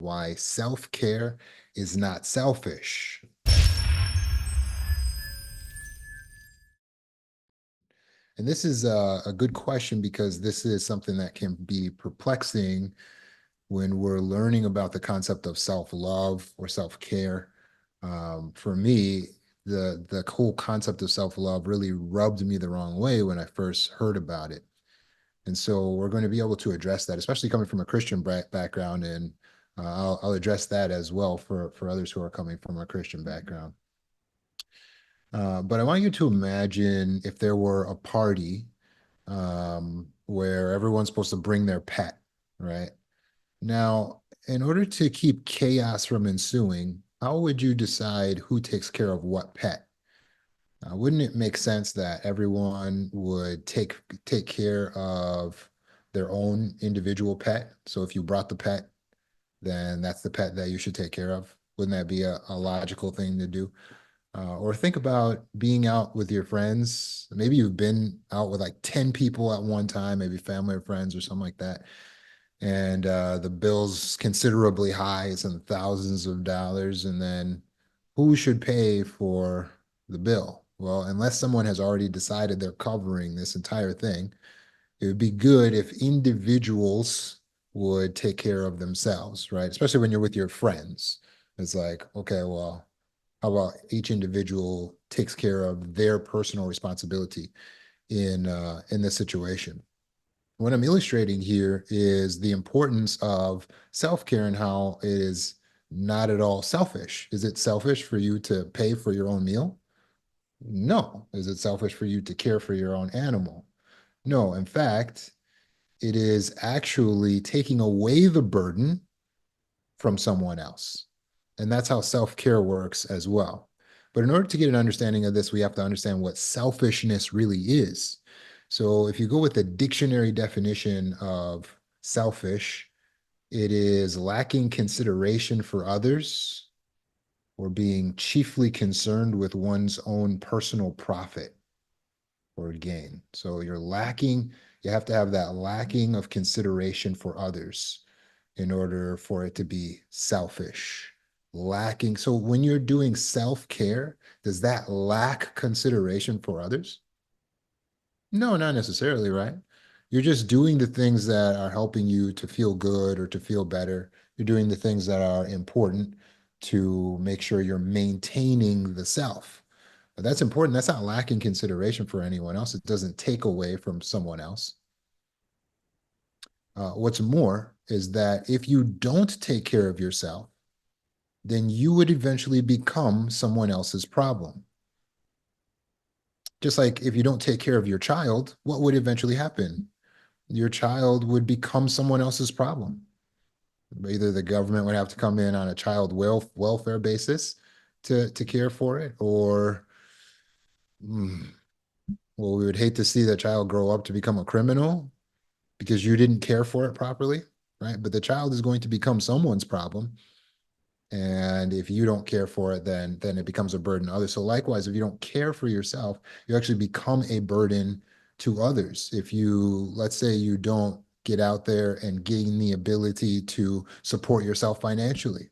why self-care is not selfish. And this is a good question because this is something that can be perplexing when we're learning about the concept of self-love or self-care. For me, the whole concept of self-love really rubbed me the wrong way when I first heard about it. And so we're going to be able to address that, especially coming from a Christian background, and I'll address that as well for others who are coming from a Christian background. But I want you to imagine if there were a party where everyone's supposed to bring their pet, right? Now, in order to keep chaos from ensuing, how would you decide who takes care of what pet? Wouldn't it make sense that everyone would take care of their own individual pet? So if you brought the pet, then that's the pet that you should take care of. Wouldn't that be a logical thing to do? Or think about being out with your friends. Maybe you've been out with like 10 people at one time, maybe family or friends or something like that. And the bill's considerably high, it's in the thousands of dollars. And then who should pay for the bill? Well, unless someone has already decided they're covering this entire thing, it would be good if individuals would take care of themselves, right? Especially when you're with your friends. It's like, okay, well, how about each individual takes care of their personal responsibility in this situation? What I'm illustrating here is the importance of self-care and how it is not at all selfish. Is it selfish for you to pay for your own meal? No. Is it selfish for you to care for your own animal? No. In fact, it is actually taking away the burden from someone else. And that's how self-care works as well. But in order to get an understanding of this, we have to understand what selfishness really is. So if you go with the dictionary definition of selfish, it is lacking consideration for others or being chiefly concerned with one's own personal profit or gain. So you have to have that lacking of consideration for others in order for it to be selfish. Lacking. So when you're doing self-care, does that lack consideration for others? No, not necessarily, right? You're just doing the things that are helping you to feel good or to feel better. You're doing the things that are important to make sure you're maintaining the self. But that's important. That's not lacking consideration for anyone else. It doesn't take away from someone else. What's more is that if you don't take care of yourself, then you would eventually become someone else's problem. Just like if you don't take care of your child, what would eventually happen? Your child would become someone else's problem. Either the government would have to come in on a child welfare basis to care for it, or well, we would hate to see that child grow up to become a criminal because you didn't care for it properly, right? But the child is going to become someone's problem. And if you don't care for it, then it becomes a burden to others. So likewise, if you don't care for yourself, you actually become a burden to others. If you, let's say you don't get out there and gain the ability to support yourself financially,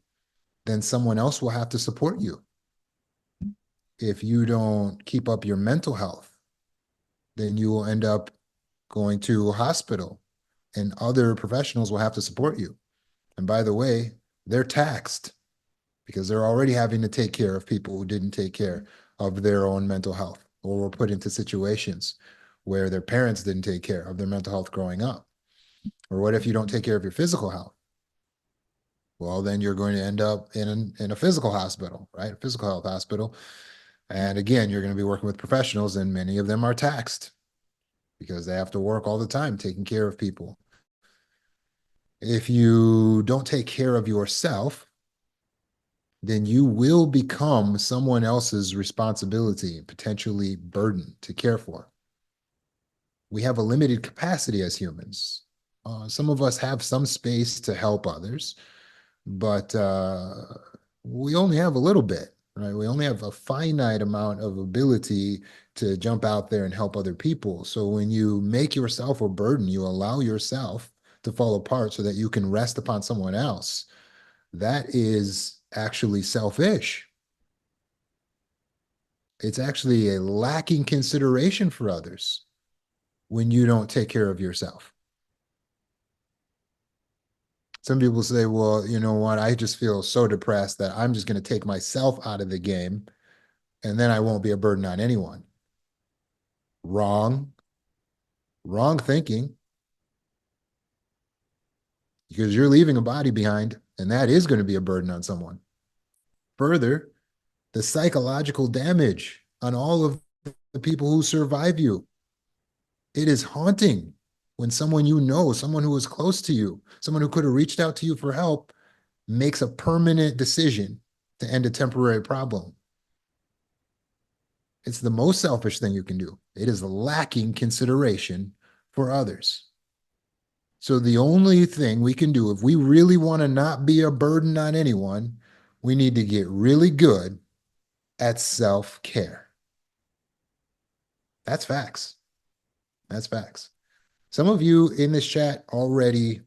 then someone else will have to support you. If you don't keep up your mental health, then you will end up going to a hospital and other professionals will have to support you. And by the way, they're taxed because they're already having to take care of people who didn't take care of their own mental health or were put into situations where their parents didn't take care of their mental health growing up. Or what if you don't take care of your physical health? Well, then you're going to end up in a physical hospital, right? A physical health hospital. And again, you're going to be working with professionals, and many of them are taxed because they have to work all the time taking care of people. If you don't take care of yourself, then you will become someone else's responsibility and potentially burden to care for. We have a limited capacity as humans. Some of us have some space to help others, but we only have a little bit, right? We only have a finite amount of ability to jump out there and help other people. So when you make yourself a burden, you allow yourself to fall apart so that you can rest upon someone else. that is actually selfish. It's actually a lacking consideration for others when you don't take care of yourself. Some people say, well, you know what? I just feel so depressed that I'm just going to take myself out of the game and then I won't be a burden on anyone. Wrong, wrong thinking, because you're leaving a body behind and that is going to be a burden on someone. Further, the psychological damage on all of the people who survive you. It is haunting when someone you know, someone who is close to you, someone who could have reached out to you for help, makes a permanent decision to end a temporary problem. It's the most selfish thing you can do. It is lacking consideration for others. So the only thing we can do if we really want to not be a burden on anyone, we need to get really good at self-care. That's facts. That's facts. Some of you in this chat already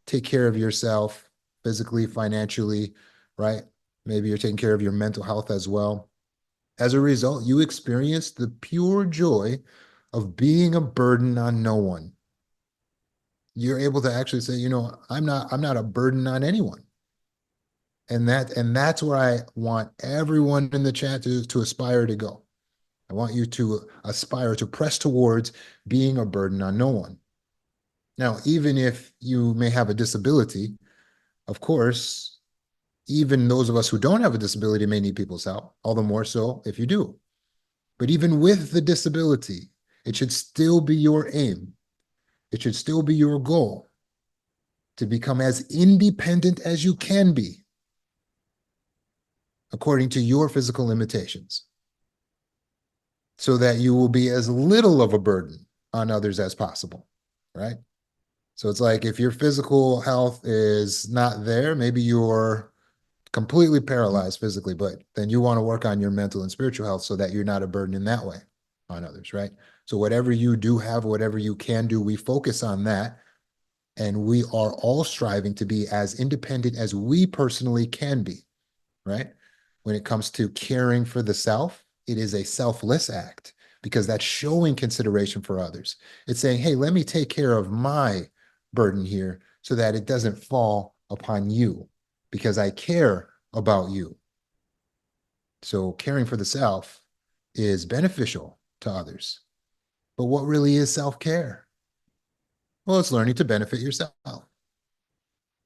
take care of yourself physically, financially, right? Maybe you're taking care of your mental health as well. As a result, you experience the pure joy of being a burden on no one. You're able to actually say, you know, I'm not a burden on anyone. And that's where I want everyone in the chat to aspire to go. I want you to aspire to press towards being a burden on no one. Now, even if you may have a disability, of course, even those of us who don't have a disability may need people's help, all the more so if you do. But even with the disability, it should still be your aim. It should still be your goal to become as independent as you can be according to your physical limitations so that you will be as little of a burden on others as possible, right? So it's like if your physical health is not there, maybe you're completely paralyzed physically, but then you want to work on your mental and spiritual health so that you're not a burden in that way on others, right? So whatever you do have, whatever you can do, we focus on that. And we are all striving to be as independent as we personally can be, right? When it comes to caring for the self, it is a selfless act because that's showing consideration for others. It's saying, hey, let me take care of my burden here so that it doesn't fall upon you because I care about you. So caring for the self is beneficial to others. But what really is self-care? Well, it's learning to benefit yourself.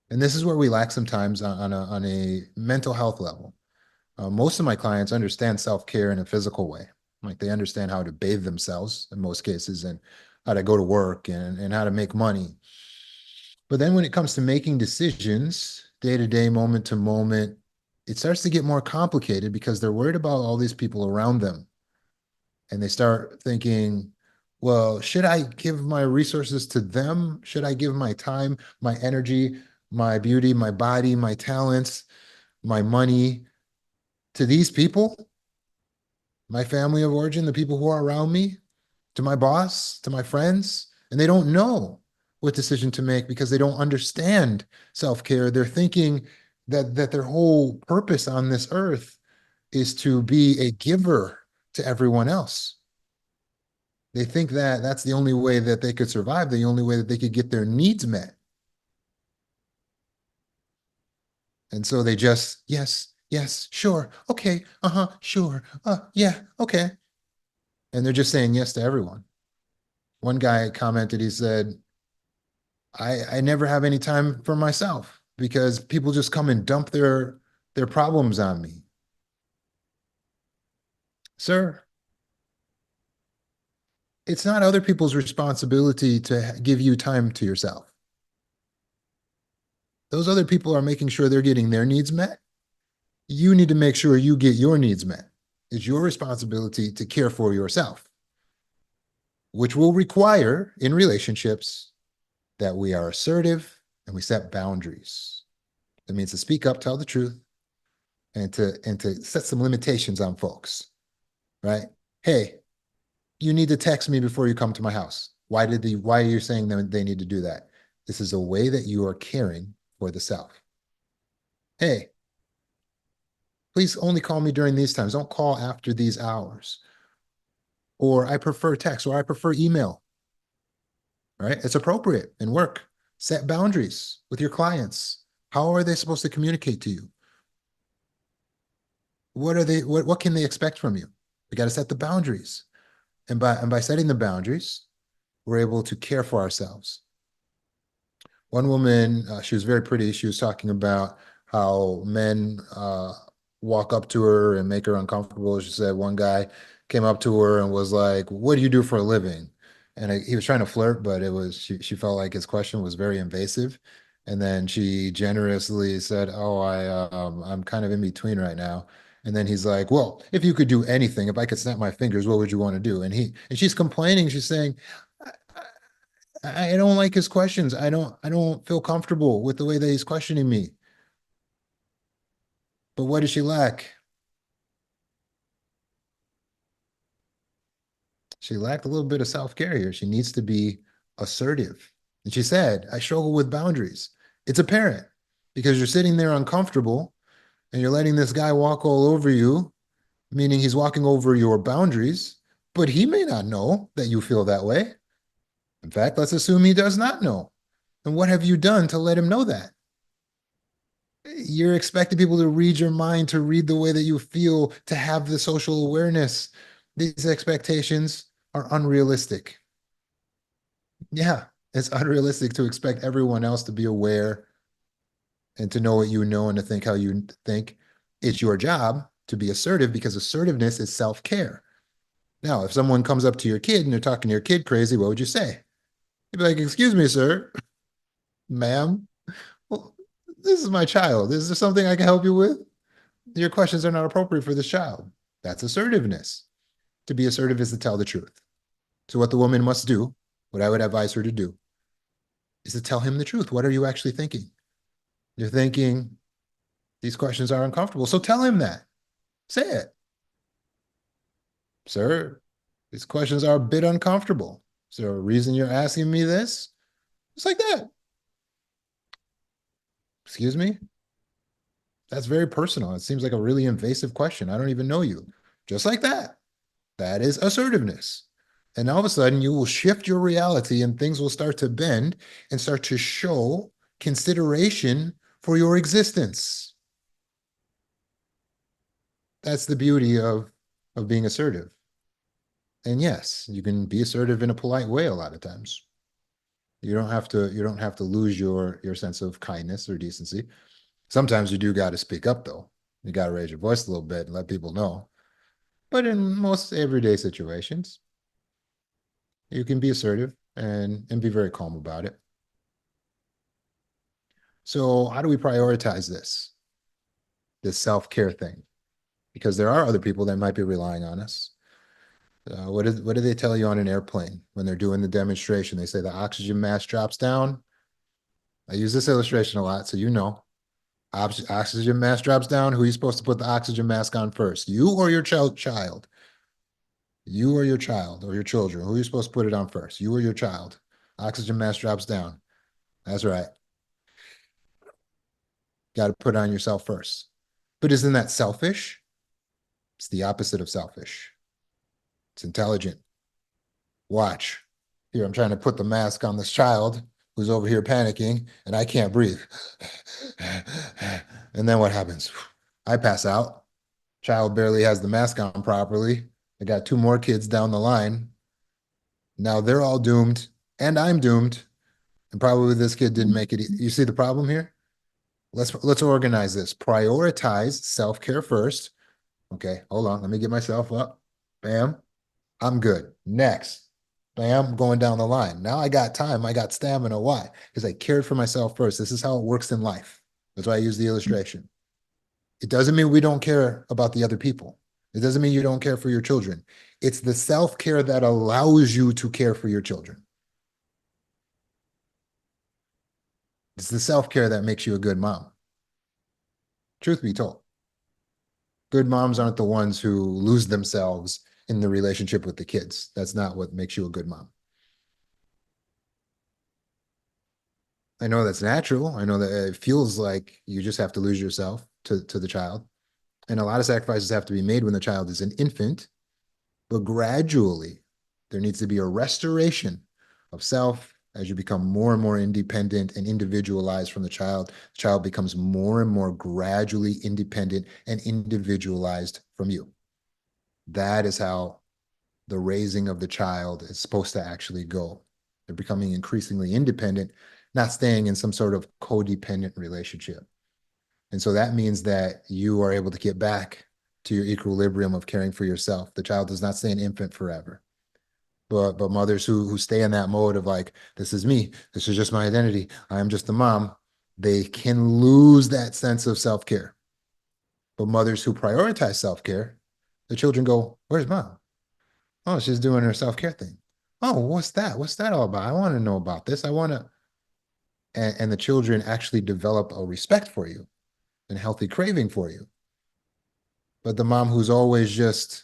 And this is where we lack sometimes on a mental health level. Most of my clients understand self-care in a physical way. Like they understand how to bathe themselves in most cases and how to go to work and how to make money. But then when it comes to making decisions, day to day, moment to moment, it starts to get more complicated because they're worried about all these people around them. And they start thinking, well, should I give my resources to them? Should I give my time, my energy, my beauty, my body, my talents, my money to these people, my family of origin, the people who are around me, to my boss, to my friends? And they don't know what decision to make because they don't understand self-care. They're thinking that their whole purpose on this earth is to be a giver to everyone else. They think that that's the only way that they could survive, the only way that they could get their needs met. And so they just, yes, yes, sure, okay, sure, yeah, okay. And they're just saying yes to everyone. One guy commented, he said, I never have any time for myself because people just come and dump their problems on me. Sir, it's not other people's responsibility to give you time to yourself. Those other people are making sure they're getting their needs met. You need to make sure you get your needs met. It's your responsibility to care for yourself, which will require in relationships that we are assertive and we set boundaries. That means to speak up, tell the truth, and to set some limitations on folks, right? Hey, you need to text me before you come to my house. Why are you saying that they need to do that? This is a way that you are caring for the self. Hey, please only call me during these times. Don't call after these hours. Or I prefer text or I prefer email, right? It's appropriate in work. Set boundaries with your clients. How are they supposed to communicate to you? What can they expect from you? We got to set the boundaries. And by setting the boundaries, we're able to care for ourselves. One woman, she was very pretty. She was talking about how men walk up to her and make her uncomfortable. She said one guy came up to her and was like, "What do you do for a living?" And he was trying to flirt, but it was she felt like his question was very invasive. And then she generously said, "Oh, I'm kind of in between right now." And then he's like, "Well, if you could do anything, if I could snap my fingers, what would you want to do?" And she's complaining. She's saying, I don't like his questions. I don't feel comfortable with the way that he's questioning me. But what does she lack? She lacked a little bit of self-care here. She needs to be assertive. And she said, I struggle with boundaries. It's apparent because you're sitting there uncomfortable and you're letting this guy walk all over you, meaning he's walking over your boundaries, but he may not know that you feel that way. In fact, let's assume he does not know. And what have you done to let him know that? You're expecting people to read your mind, to read the way that you feel, to have the social awareness. These expectations are unrealistic. Yeah, it's unrealistic to expect everyone else to be aware and to know what you know and to think how you think. It's your job to be assertive because assertiveness is self-care. Now, if someone comes up to your kid and they're talking to your kid crazy, what would you say? You'd be like, "Excuse me, sir, ma'am. Well, this is my child. Is there something I can help you with? Your questions are not appropriate for this child." That's assertiveness. To be assertive is to tell the truth. So, what the woman must do, what I would advise her to do, is to tell him the truth. What are you actually thinking? You're thinking these questions are uncomfortable. So, tell him that. Say it. Sir, these questions are a bit uncomfortable. Is there a reason you're asking me this? Just like that. Excuse me? That's very personal. It seems like a really invasive question. I don't even know you. Just like that. That is assertiveness. And all of a sudden, you will shift your reality and things will start to bend and start to show consideration for your existence. That's the beauty of being assertive. And yes, you can be assertive in a polite way a lot of times. You don't have to lose your sense of kindness or decency. Sometimes you do got to speak up though. You got to raise your voice a little bit and let people know. But in most everyday situations, you can be assertive and be very calm about it. So how do we prioritize this self-care thing? Because there are other people that might be relying on us. What do they tell you on an airplane when they're doing the demonstration? They say the oxygen mask drops down. I use this illustration a lot, so you know. Oxygen mask drops down. Who are you supposed to put the oxygen mask on first? You or your child? You or your child or your children? Who are you supposed to put it on first? You or your child? Oxygen mask drops down. That's right. Got to put it on yourself first. But isn't that selfish? It's the opposite of selfish. It's intelligent. Watch. Here, I'm trying to put the mask on this child who's over here panicking and I can't breathe. And then what happens? I pass out. Child barely has the mask on properly. I got two more kids down the line. Now they're all doomed and I'm doomed. And probably this kid didn't make it. You see the problem here? Let's organize this. Prioritize self-care first. Okay, hold on. Let me get myself up. Bam. I'm good. Next. Bam, going down the line. Now I got time. I got stamina. Why? Because I cared for myself first. This is how it works in life. That's why I use the illustration. It doesn't mean we don't care about the other people. It doesn't mean you don't care for your children. It's the self-care that allows you to care for your children. It's the self-care that makes you a good mom. Truth be told, good moms aren't the ones who lose themselves in the relationship with the kids. That's not what makes you a good mom. I know that's natural. I know that it feels like you just have to lose yourself to the child. And a lot of sacrifices have to be made when the child is an infant, but gradually there needs to be a restoration of self as you become more and more independent and individualized from the child. The child becomes more and more gradually independent and individualized from you. That is how the raising of the child is supposed to actually go. They're becoming increasingly independent, not staying in some sort of codependent relationship. And so that means that you are able to get back to your equilibrium of caring for yourself. The child does not stay an infant forever. But mothers who stay in that mode of like, this is me, this is just my identity, I am just a mom, they can lose that sense of self-care. But mothers who prioritize self-care, the children go, where's mom? Oh, she's doing her self-care thing. Oh, what's that? What's that all about? I want to know about this. I want to. And the children actually develop a respect for you and healthy craving for you. But the mom who's always just,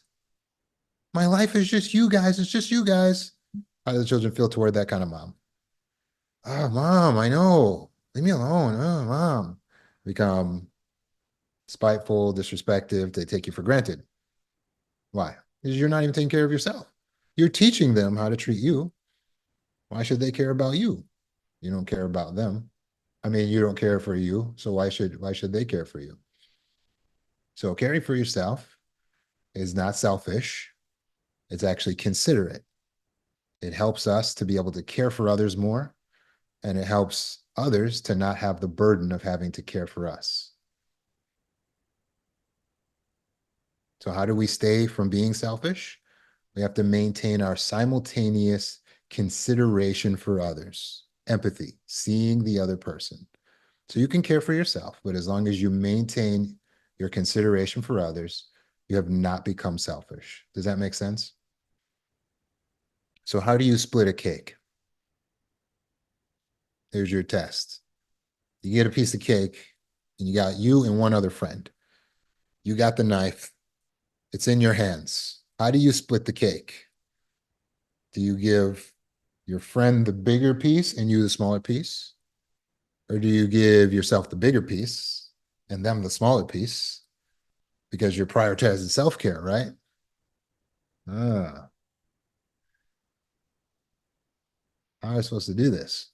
my life is just you guys. It's just you guys. How do the children feel toward that kind of mom? Oh, mom, I know. Leave me alone. Oh, mom. Become spiteful, disrespectful. They take you for granted. Why? Because you're not even taking care of yourself. You're teaching them how to treat you. Why should they care about you? You don't care about them. I mean, you don't care for you, so why should they care for you? So caring for yourself is not selfish. It's actually considerate. It helps us to be able to care for others more, and it helps others to not have the burden of having to care for us. So how do we stay from being selfish? We have to maintain our simultaneous consideration for others, empathy, seeing the other person. So you can care for yourself, but as long as you maintain your consideration for others, you have not become selfish. Does that make sense? So how do you split a cake? Here's your test. You get a piece of cake and you got you and one other friend. You got the knife. It's in your hands. How do you split the cake? Do you give your friend the bigger piece and you the smaller piece? Or do you give yourself the bigger piece and them the smaller piece because you're prioritizing self-care, right? Ah, how am I supposed to do this?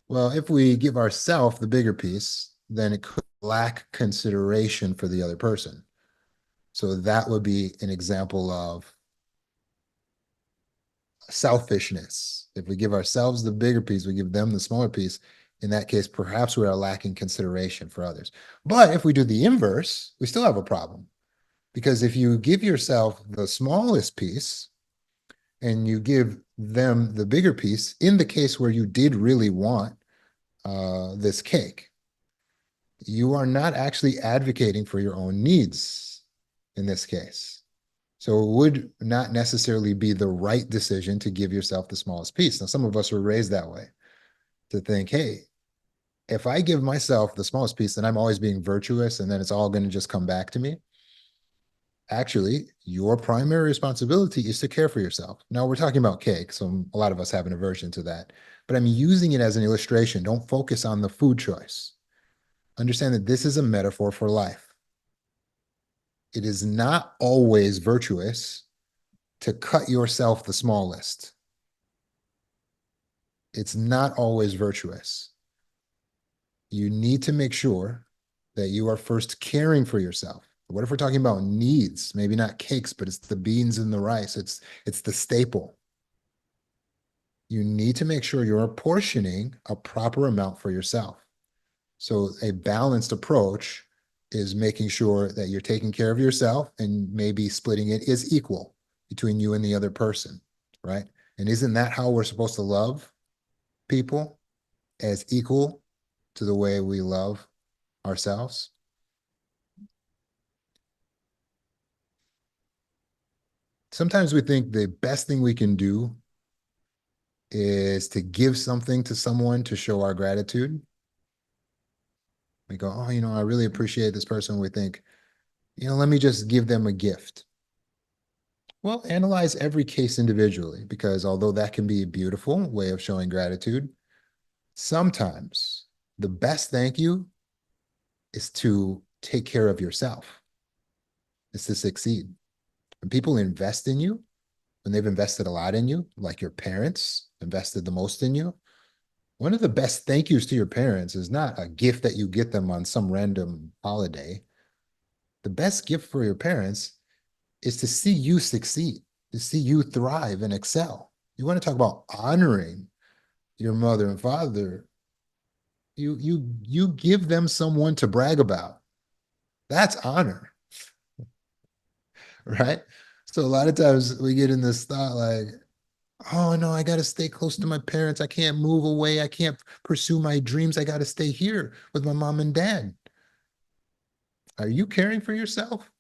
Well, if we give ourselves the bigger piece, then it could lack consideration for the other person. So that would be an example of selfishness. If we give ourselves the bigger piece, we give them the smaller piece. In that case, perhaps we are lacking consideration for others. But if we do the inverse, we still have a problem. Because if you give yourself the smallest piece and you give them the bigger piece, in the case where you did really want this cake, you are not actually advocating for your own needs in this case. So it would not necessarily be the right decision to give yourself the smallest piece. Now, some of us were raised that way to think, hey, if I give myself the smallest piece, then I'm always being virtuous and then it's all going to just come back to me. Actually, your primary responsibility is to care for yourself. Now, we're talking about cake, so a lot of us have an aversion to that, but I'm using it as an illustration. Don't focus on the food choice. Understand that this is a metaphor for life. It is not always virtuous to cut yourself the smallest. It's not always virtuous. You need to make sure that you are first caring for yourself. What if we're talking about needs? Maybe not cakes, but it's the beans and the rice. It's the staple. You need to make sure you're apportioning a proper amount for yourself. So a balanced approach is making sure that you're taking care of yourself and maybe splitting it is equal between you and the other person, right? And isn't that how we're supposed to love people, as equal to the way we love ourselves? Sometimes we think the best thing we can do is to give something to someone to show our gratitude. We go, oh, I really appreciate this person. We think, let me just give them a gift. Well, analyze every case individually because although that can be a beautiful way of showing gratitude, Sometimes the best thank you is to take care of yourself, is to succeed. When people invest in you, when they've invested a lot in you, like your parents invested the most in you, one of the best thank yous to your parents is not a gift that you get them on some random holiday. The best gift for your parents is to see you succeed, to see you thrive and excel. You want to talk about honoring your mother and father, you give them someone to brag about. That's honor, right? So a lot of times we get in this thought like, oh no, I got to stay close to my parents. I can't move away. I can't pursue my dreams. I got to stay here with my mom and dad. Are you caring for yourself?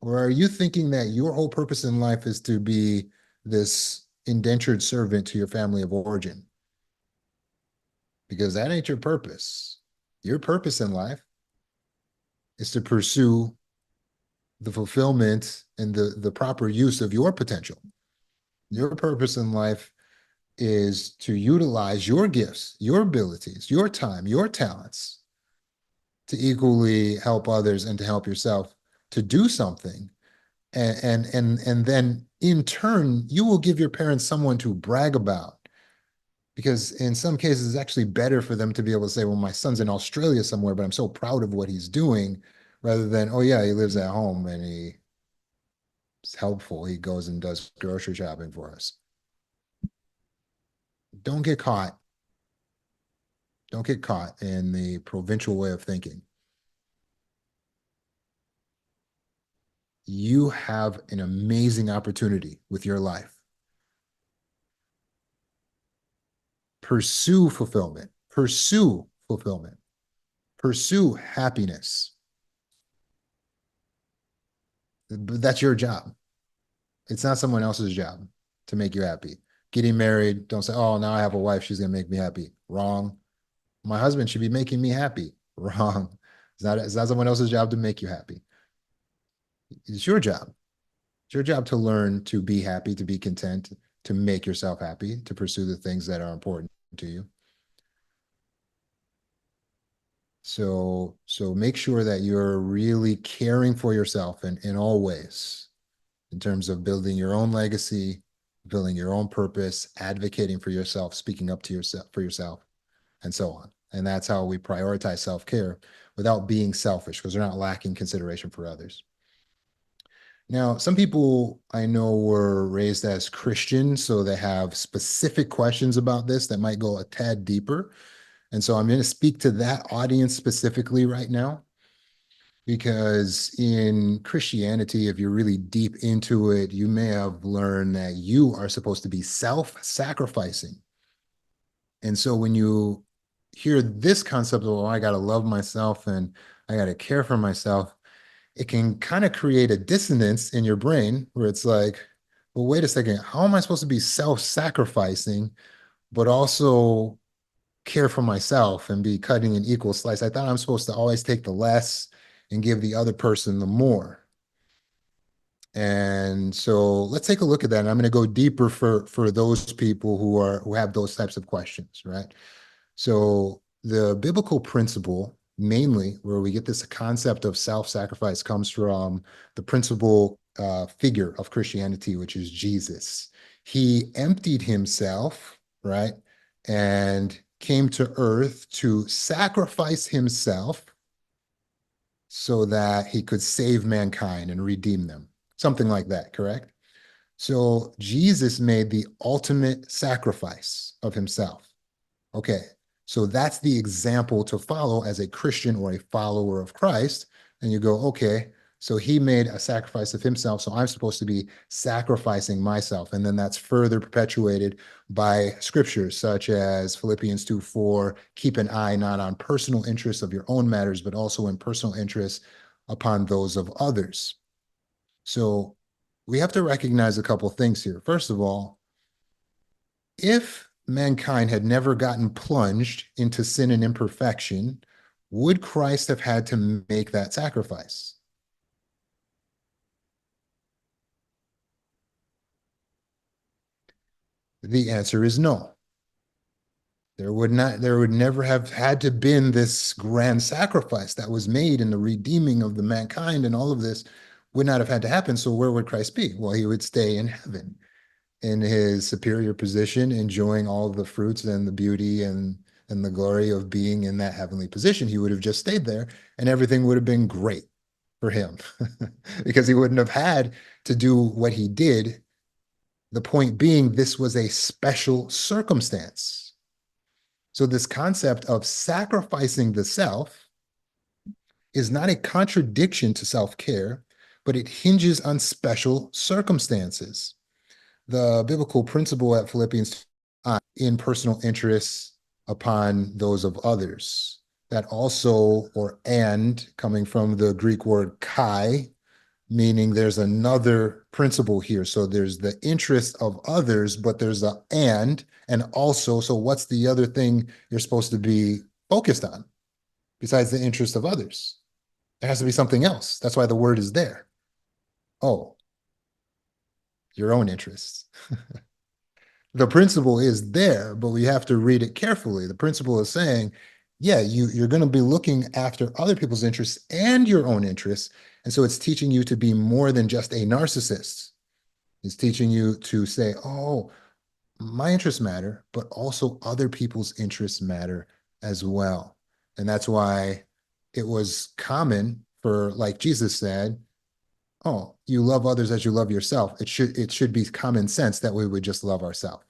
Or are you thinking that your whole purpose in life is to be this indentured servant to your family of origin? Because that ain't your purpose. Your purpose in life is to pursue the fulfillment and the proper use of your potential. Your purpose in life is to utilize your gifts, your abilities, your time, your talents to equally help others and to help yourself to do something. And then in turn, you will give your parents someone to brag about. Because in some cases, it's actually better for them to be able to say, well, my son's in Australia somewhere, but I'm so proud of what he's doing, rather than, oh, yeah, he lives at home and he's helpful. He goes and does grocery shopping for us. Don't get caught. Don't get caught in the provincial way of thinking. You have an amazing opportunity with your life. Pursue fulfillment. Pursue fulfillment. Pursue happiness. But that's your job. It's not someone else's job to make you happy. Getting married, don't say, oh, now I have a wife, she's gonna make me happy. Wrong. My husband should be making me happy. Wrong. It's not someone else's job to make you happy. It's your job. It's your job to learn to be happy, to be content, to make yourself happy, to pursue the things that are important to you. So make sure that you're really caring for yourself in all ways, in terms of building your own legacy, building your own purpose, advocating for yourself, speaking up to yourself for yourself, and so on. And that's how we prioritize self-care without being selfish, because we're not lacking consideration for others. Now, some people I know were raised as Christian, so they have specific questions about this that might go a tad deeper. And so I'm going to speak to that audience specifically right now, because in Christianity, if you're really deep into it, you may have learned that you are supposed to be self-sacrificing. And so when you hear this concept of, oh, I got to love myself and I got to care for myself, it can kind of create a dissonance in your brain where it's like, well, wait a second, how am I supposed to be self-sacrificing, but also care for myself and be cutting an equal slice? I thought I'm supposed to always take the less and give the other person the more. And so let's take a look at that. And I'm going to go deeper for those people who have those types of questions, right? So the biblical principle, mainly where we get this concept of self-sacrifice, comes from the principal figure of Christianity, which is Jesus. He emptied himself, right, and came to earth to sacrifice himself so that he could save mankind and redeem them. Something like that, correct? So Jesus made the ultimate sacrifice of himself. Okay, so that's the example to follow as a Christian or a follower of Christ. And you go, okay, so he made a sacrifice of himself, so I'm supposed to be sacrificing myself. And then that's further perpetuated by scriptures such as Philippians 2:4, keep an eye not on personal interests of your own matters, but also in personal interests upon those of others. So we have to recognize a couple things here. First of all, if mankind had never gotten plunged into sin and imperfection, would Christ have had to make that sacrifice? The answer is no. There would never have had to been this grand sacrifice that was made in the redeeming of the mankind, and all of this would not have had to happen. So where would Christ be? Well, he would stay in heaven in his superior position, enjoying all the fruits and the beauty and the glory of being in that heavenly position. He would have just stayed there and everything would have been great for him because he wouldn't have had to do what he did. The point being, this was a special circumstance. So, this concept of sacrificing the self is not a contradiction to self care, but it hinges on special circumstances. The biblical principle at Philippians in personal interests upon those of others. That also, or and, coming from the Greek word kai, meaning there's another principle here. So there's the interest of others, but there's a and also. So what's the other thing you're supposed to be focused on besides the interest of others? There has to be something else. That's why the word is there. Oh, your own interests. The principle is there, but we have to read it carefully. The principle is saying, yeah, you're going to be looking after other people's interests and your own interests. And so it's teaching you to be more than just a narcissist. It's teaching you to say, oh, my interests matter, but also other people's interests matter as well. And that's why it was common for, like Jesus said, oh, you love others as you love yourself. It should be common sense that we would just love ourselves.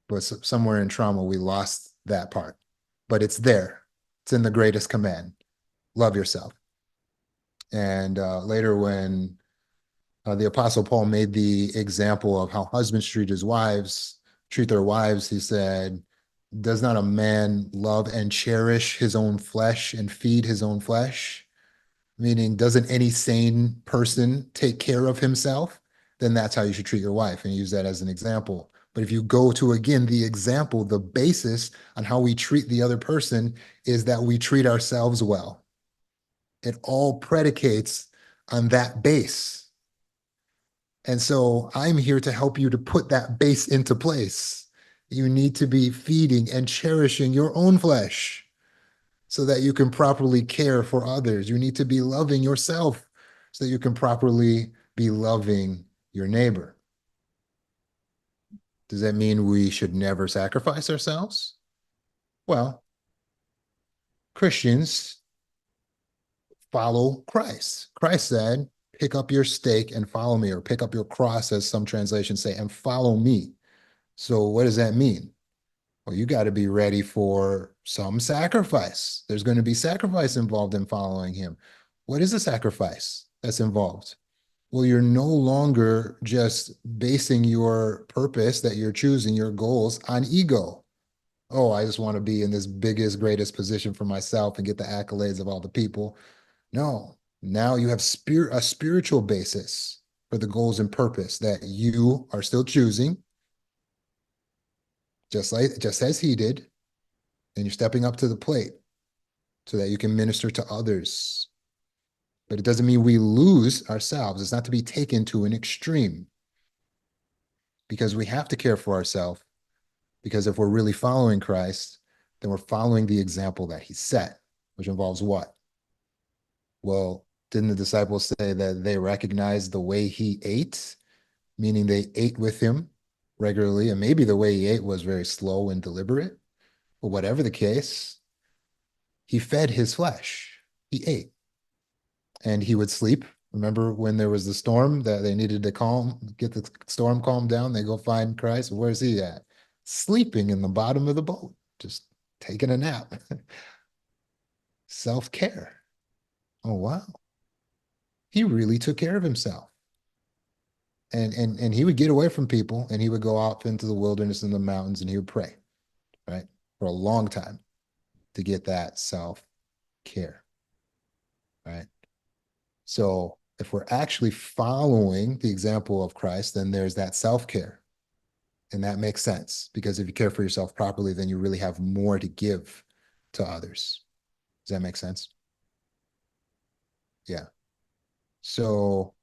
But somewhere in trauma, we lost that part. But it's there. It's in the greatest command. Love yourself. And later, when the Apostle Paul made the example of how husbands treat their wives, he said, does not a man love and cherish his own flesh and feed his own flesh? Meaning, doesn't any sane person take care of himself? Then that's how you should treat your wife, and use that as an example. But if you go to, again, the example, the basis on how we treat the other person is that we treat ourselves well. It all predicates on that base. And so I'm here to help you to put that base into place. You need to be feeding and cherishing your own flesh so that you can properly care for others. You need to be loving yourself so that you can properly be loving your neighbor. Does that mean we should never sacrifice ourselves? Well, Christians follow Christ. Christ said, pick up your stake and follow me, or pick up your cross, as some translations say, and follow me. So what does that mean? Well, you got to be ready for some sacrifice. There's going to be sacrifice involved in following him. What is the sacrifice that's involved? Well, you're no longer just basing your purpose that you're choosing, your goals, on ego. Oh, I just want to be in this biggest, greatest position for myself and get the accolades of all the people. No, now you have a spiritual basis for the goals and purpose that you are still choosing, just as he did, and you're stepping up to the plate so that you can minister to others. But it doesn't mean we lose ourselves. It's not to be taken to an extreme, because we have to care for ourselves. Because if we're really following Christ, then we're following the example that he set, which involves what? Well, didn't the disciples say that they recognized the way he ate, meaning they ate with him regularly, and maybe the way he ate was very slow and deliberate? But whatever the case, he fed his flesh. He ate. And he would sleep. Remember when there was the storm that they needed to get the storm calmed down? They go find Christ. Where's he at? Sleeping in the bottom of the boat, just taking a nap. Self-care. Oh, wow. He really took care of himself. And he would get away from people and he would go out into the wilderness and the mountains and he would pray, right? For a long time to get that self-care, right? So if we're actually following the example of Christ, then there's that self-care. And that makes sense, because if you care for yourself properly, then you really have more to give to others. Does that make sense? Yeah. So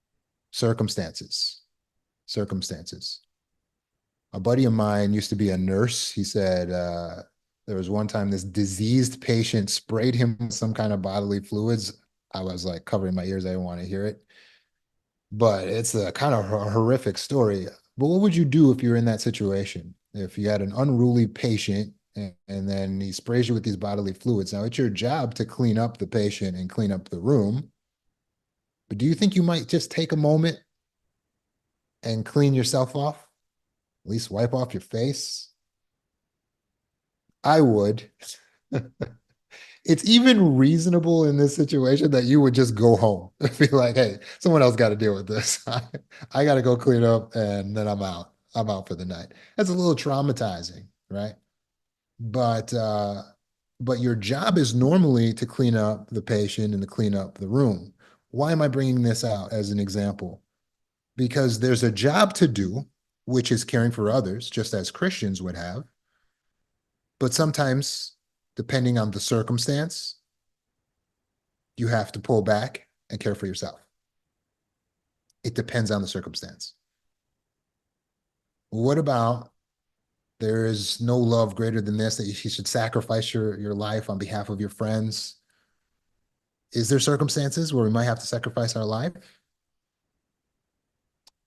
circumstances. A buddy of mine used to be a nurse. He said There was one time this diseased patient sprayed him with some kind of bodily fluids. I was like covering my ears. I didn't want to hear it. But it's a kind of horrific story. But what would you do if you're in that situation? If you had an unruly patient and then he sprays you with these bodily fluids. Now it's your job to clean up the patient and clean up the room. But do you think you might just take a moment and clean yourself off? At least wipe off your face? I would. It's even reasonable in this situation that you would just go home and be like, hey, someone else got to deal with this. I got to go clean up and then I'm out. I'm out for the night. That's a little traumatizing, right? But but your job is normally to clean up the patient and to clean up the room. Why am I bringing this out as an example? Because there's a job to do, which is caring for others, just as Christians would have. But sometimes, depending on the circumstance, you have to pull back and care for yourself. It depends on the circumstance. What about there is no love greater than this, that you should sacrifice your life on behalf of your friends? Is there circumstances where we might have to sacrifice our life?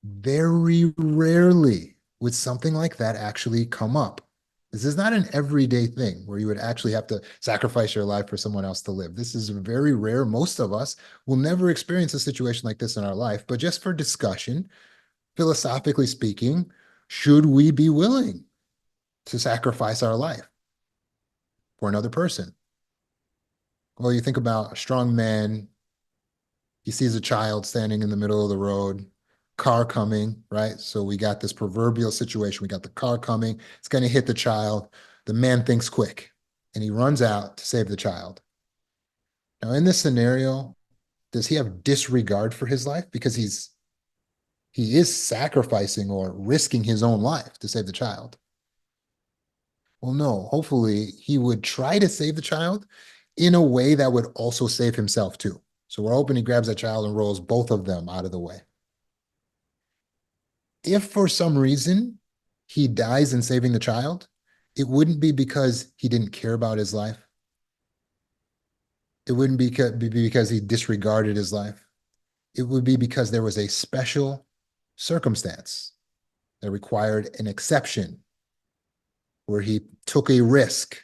Very rarely would something like that actually come up. This is not an everyday thing where you would actually have to sacrifice your life for someone else to live. This is very rare. Most of us will never experience a situation like this in our life. But just for discussion, philosophically speaking, should we be willing to sacrifice our life for another person? Well, you think about a strong man, he sees a child standing in the middle of the road, car coming, right? So we got this proverbial situation. We got the car coming, it's going to hit the child. The man thinks quick and he runs out to save the child. Now, in this scenario, does he have disregard for his life because he is sacrificing or risking his own life to save the child? Well, no, hopefully he would try to save the child in a way that would also save himself too. So we're hoping he grabs that child and rolls both of them out of the way. If for some reason he dies in saving the child, it wouldn't be because he didn't care about his life. It wouldn't be because he disregarded his life. It would be because there was a special circumstance that required an exception where he took a risk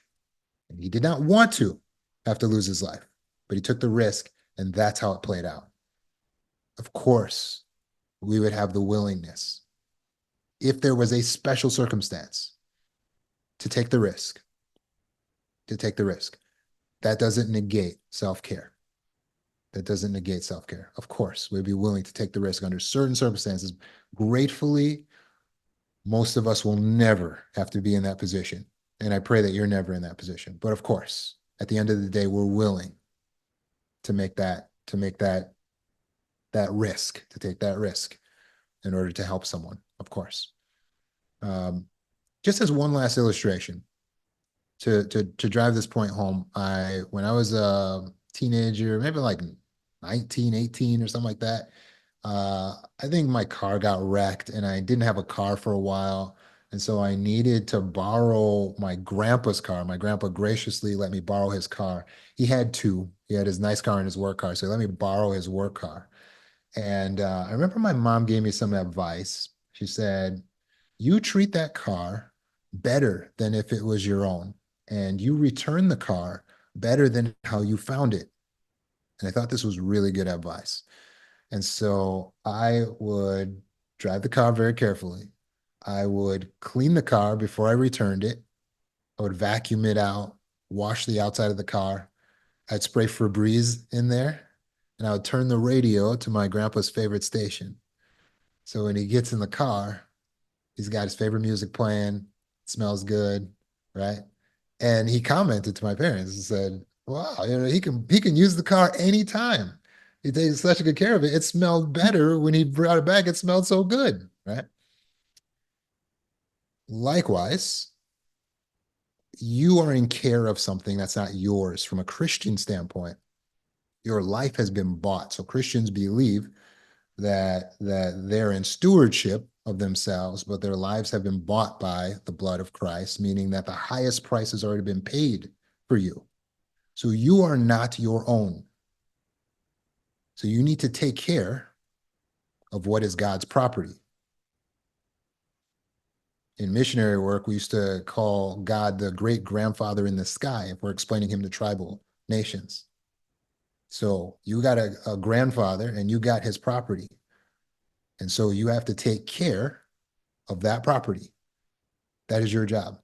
and he did not want to have to lose his life, but he took the risk and that's how it played out. Of course, we would have the willingness, if there was a special circumstance, to take the risk, to take the risk. That doesn't negate self-care. That doesn't negate self-care. Of course, we'd be willing to take the risk under certain circumstances. Gratefully, most of us will never have to be in that position. And I pray that you're never in that position. But of course, at the end of the day, we're willing to make that risk, to take that risk in order to help someone, of course. Just as one last illustration to drive this point home, when I was a teenager, maybe like 19, 18 or something like that, I think my car got wrecked and I didn't have a car for a while. And so I needed to borrow my grandpa's car. My grandpa graciously let me borrow his car. He had two. He had his nice car and his work car. So he let me borrow his work car. And I remember my mom gave me some advice. She said, you treat that car better than if it was your own, and you return the car better than how you found it. And I thought this was really good advice. And so I would drive the car very carefully. I would clean the car before I returned it. I would vacuum it out, wash the outside of the car. I'd spray Febreze in there, and I would turn the radio to my grandpa's favorite station. So when he gets in the car, he's got his favorite music playing, it smells good, right? And he commented to my parents and said, wow, he can use the car anytime. He takes such good care of it. It smelled better when he brought it back. It smelled so good, right? Likewise, you are in care of something that's not yours from a Christian standpoint. Your life has been bought. So Christians believe that they're in stewardship of themselves, but their lives have been bought by the blood of Christ, meaning that the highest price has already been paid for you. So you are not your own. So you need to take care of what is God's property. In missionary work, we used to call God the great grandfather in the sky if we're explaining him to tribal nations. So you got a grandfather and you got his property. And so you have to take care of that property. That is your job.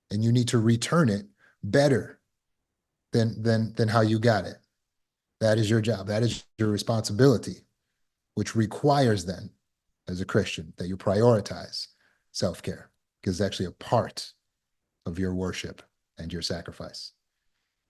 And you need to return it better than how you got it. That is your job. That is your responsibility, which requires then, as a Christian, that you prioritize self-care because it's actually a part of your worship and your sacrifice.